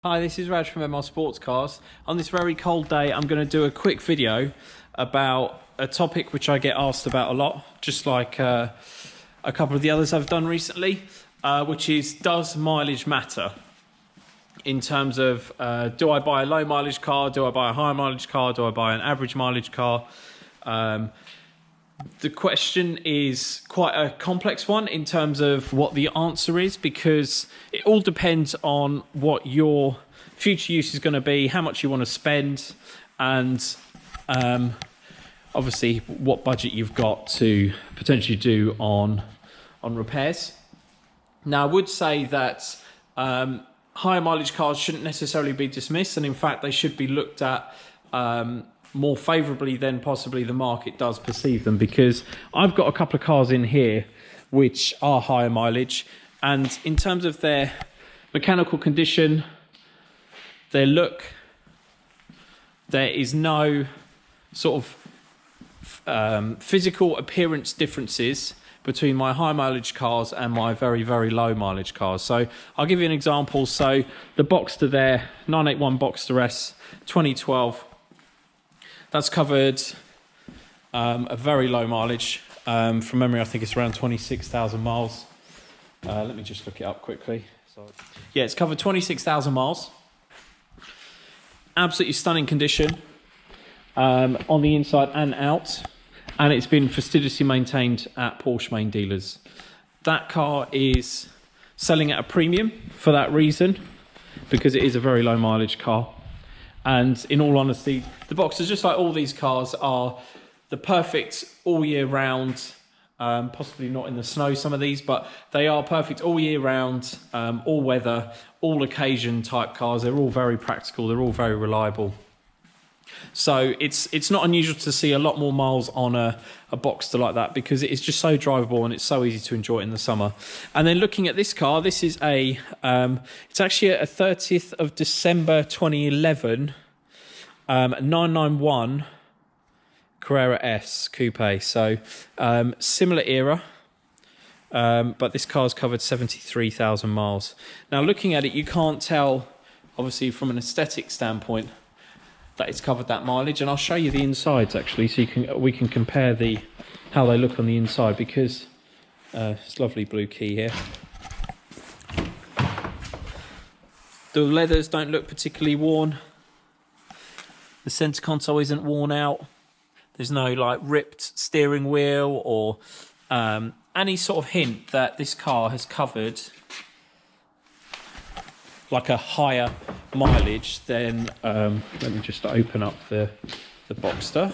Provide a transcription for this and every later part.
Hi, this is Raj from Sportscars. On this very cold day, I'm going to do a quick video about a topic which I get asked about a lot, just like a couple of the others I've done recently, which is, does mileage matter? In terms of, do I buy a low mileage car? Do I buy a high mileage car? Do I buy an average mileage car? The question is quite a complex one in terms of what the answer is, because it all depends on what your future use is going to be, how much you want to spend, and obviously what budget you've got to potentially do on repairs. Now, I would say that higher mileage cars shouldn't necessarily be dismissed, and in fact they should be looked at more favourably than possibly the market does perceive them, because I've got a couple of cars in here which are higher mileage, and in terms of their mechanical condition, their look, there is no sort of physical appearance differences between my high mileage cars and my very, very low mileage cars. So I'll give you an example. So the Boxster there, 981 Boxster S 2012, that's covered a very low mileage. From memory, I think it's around 26,000 miles. Let me just look it up quickly. So, yeah, it's covered 26,000 miles. Absolutely stunning condition on the inside and out. And it's been fastidiously maintained at Porsche main dealers. That car is selling at a premium for that reason, because it is a very low mileage car. And in all honesty, the Boxsters, just like all these cars, are the perfect all year round, possibly not in the snow, some of these, but they are perfect all year round, all weather, all occasion type cars. They're all very practical. They're all very reliable. So it's not unusual to see a lot more miles on a Boxster like that, because it is just so drivable and it's so easy to enjoy in the summer. And then looking at this car, this is it's actually a 30th of December 2011 991 Carrera S Coupe. So similar era, but this car's covered 73,000 miles. Now, looking at it, you can't tell, obviously, from an aesthetic standpoint, that it's covered that mileage, and I'll show you the insides actually, so we can compare how they look on the inside, because it's lovely blue key here. The leathers don't look particularly worn. The centre console isn't worn out. There's no like ripped steering wheel or any sort of hint that this car has covered like a higher mileage than, let me just open up the Boxster,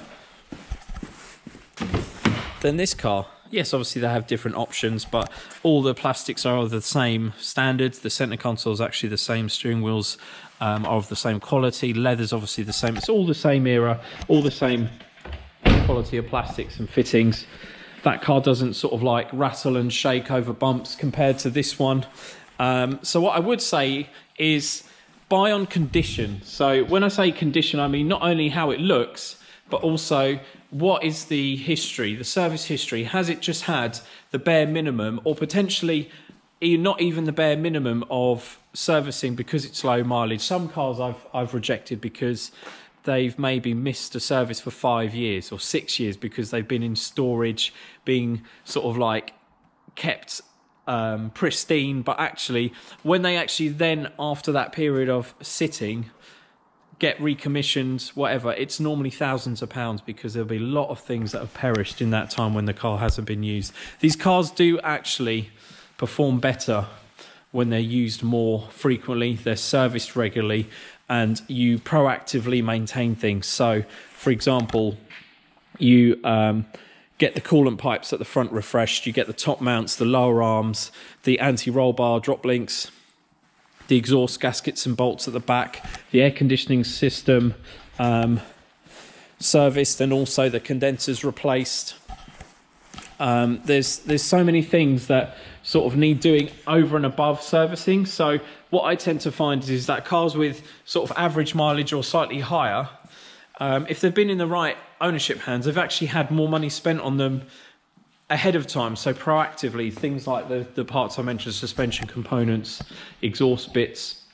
than this car. Yes, obviously they have different options, but all the plastics are the same standards. The centre console is actually the same. Steering wheels are of the same quality. Leather's obviously the same. It's all the same era, all the same quality of plastics and fittings. That car doesn't sort of like rattle and shake over bumps compared to this one. So what I would say is buy on condition. So when I say condition, I mean not only how it looks, but also what is the history, the service history. Has it just had the bare minimum, or potentially not even the bare minimum of servicing because it's low mileage? Some cars I've rejected because they've maybe missed a service for 5 years or 6 years because they've been in storage, being sort of like kept pristine, but actually when they actually then, after that period of sitting, get recommissioned, whatever, it's normally thousands of pounds, because there'll be a lot of things that have perished in that time when the car hasn't been used. These cars do actually perform better when they're used more frequently, they're serviced regularly, and you proactively maintain things. So for example, you get the coolant pipes at the front refreshed, you get the top mounts, the lower arms, the anti-roll bar drop links, the exhaust gaskets and bolts at the back, the air conditioning system serviced, and also the condensers replaced. There's so many things that sort of need doing over and above servicing. So what I tend to find is that cars with sort of average mileage or slightly higher, if they've been in the right ownership hands, they've actually had more money spent on them ahead of time. So proactively, things like the parts I mentioned, suspension components, exhaust bits,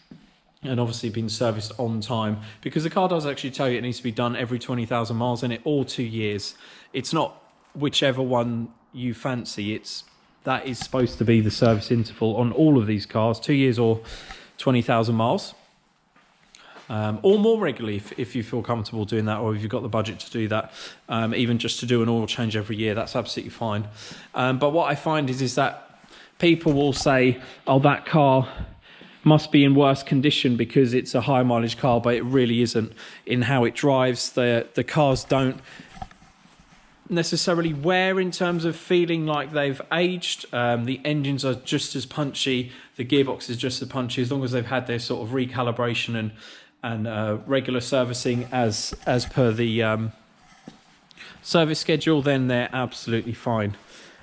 and obviously been serviced on time, because the car does actually tell you it needs to be done every 20,000 miles in it, or 2 years. It's not whichever one you fancy. That is supposed to be the service interval on all of these cars, 2 years or 20,000 miles. Or more regularly if you feel comfortable doing that, or if you've got the budget to do that. Even just to do an oil change every year, that's absolutely fine. But what I find is that people will say, oh, that car must be in worse condition because it's a high mileage car, but it really isn't in how it drives. The cars don't necessarily wear in terms of feeling like they've aged. The engines are just as punchy, the gearbox is just as punchy, as long as they've had their sort of recalibration and regular servicing as per the service schedule, then they're absolutely fine.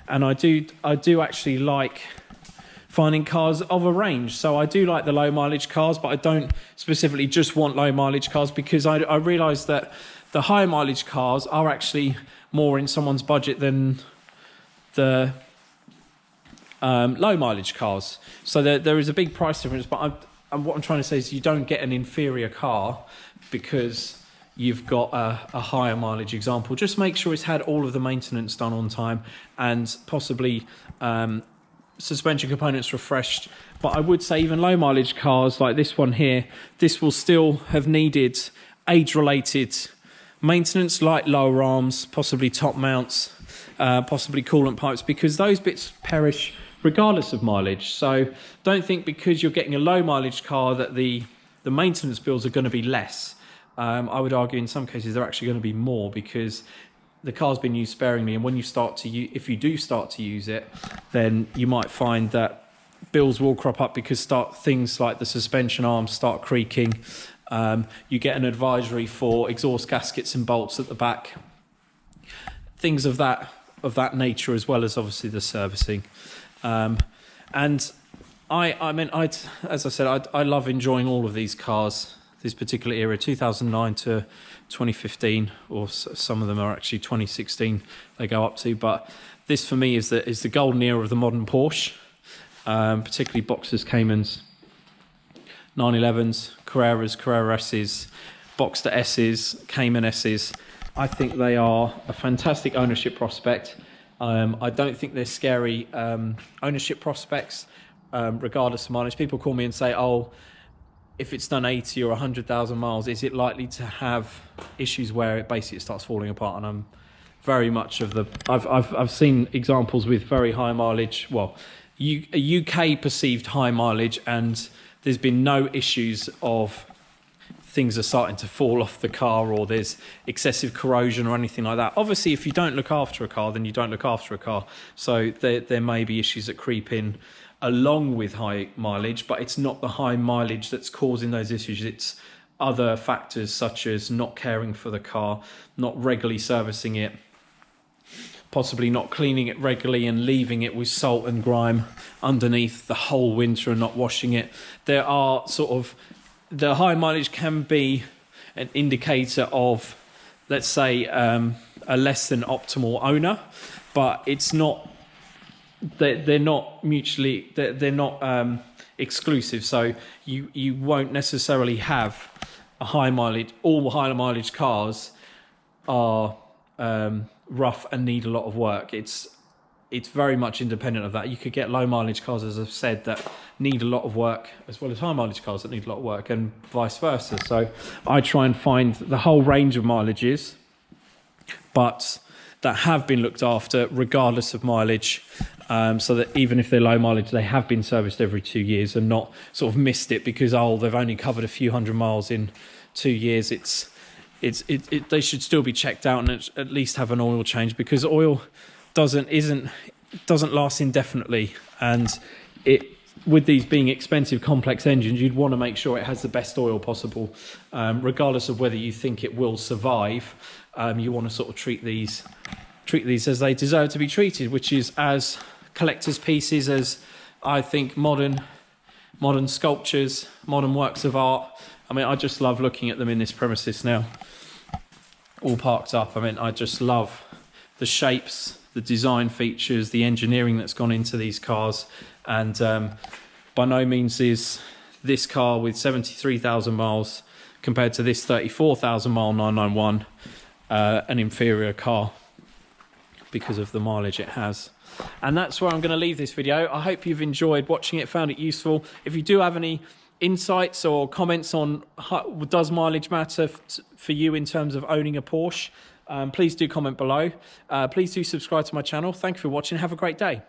And I do actually like finding cars of a range. So I do like the low mileage cars, but I don't specifically just want low mileage cars, because I realise that the high mileage cars are actually more in someone's budget than the low mileage cars. So there is a big price difference, but what I'm trying to say is you don't get an inferior car because you've got a higher mileage example. Just make sure it's had all of the maintenance done on time, and possibly suspension components refreshed. But I would say even low mileage cars like this one here, this will still have needed age-related maintenance, like lower arms, possibly top mounts, possibly coolant pipes, because those bits perish regardless of mileage. So don't think because you're getting a low mileage car that the maintenance bills are going to be less. I would argue in some cases they're actually going to be more, because the car's been used sparingly, and when you start to if you do start to use it, then you might find that bills will crop up, because things like the suspension arms start creaking. You get an advisory for exhaust gaskets and bolts at the back, things of that nature, as well as obviously the servicing. And as I said, I love enjoying all of these cars, this particular era, 2009 to 2015, or some of them are actually 2016 they go up to. But this for me is the golden era of the modern Porsche, particularly Boxsters, Caymans, 911s, Carreras, Carrera S's, Boxster S's, Cayman S's. I think they are a fantastic ownership prospect. I don't think they're scary ownership prospects, regardless of mileage. People call me and say, oh, if it's done 80 or 100,000 miles, is it likely to have issues where it starts falling apart? And I'm very much of the... I've seen examples with very high mileage, well, a UK perceived high mileage, and there's been no issues of things are starting to fall off the car, or there's excessive corrosion or anything like that. Obviously, if you don't look after a car, then you don't look after a car. So there may be issues that creep in along with high mileage, but it's not the high mileage that's causing those issues. It's other factors such as not caring for the car, not regularly servicing it, possibly not cleaning it regularly and leaving it with salt and grime underneath the whole winter and not washing it. There are the high mileage can be an indicator of, let's say, a less than optimal owner, but it's not. They're not mutually. They're not exclusive. So you won't necessarily have a high mileage. All high mileage cars are rough and need a lot of work. It's very much independent of that. You could get low mileage cars, as I've said, that need a lot of work, as well as high mileage cars that need a lot of work, and vice versa. So I try and find the whole range of mileages, but that have been looked after regardless of mileage, so that even if they're low mileage, they have been serviced every 2 years and not sort of missed it because they've only covered a few hundred miles in 2 years. They should still be checked out and at least have an oil change, because oil doesn't last indefinitely, and with these being expensive complex engines, you'd want to make sure it has the best oil possible, regardless of whether you think it will survive. You want to sort of treat these as they deserve to be treated, which is as collector's pieces, as I think modern sculptures, modern works of art. I mean, I just love looking at them in this premises now, all parked up. I mean, I just love the shapes, the design features, the engineering that's gone into these cars, and by no means is this car with 73,000 miles compared to this 34,000 mile 991, an inferior car because of the mileage it has. And that's where I'm going to leave this video. I hope you've enjoyed watching it, found it useful. If you do have any insights or comments on does mileage matter for you in terms of owning a Porsche, please do comment below. Please do subscribe to my channel. Thank you for watching. Have a great day.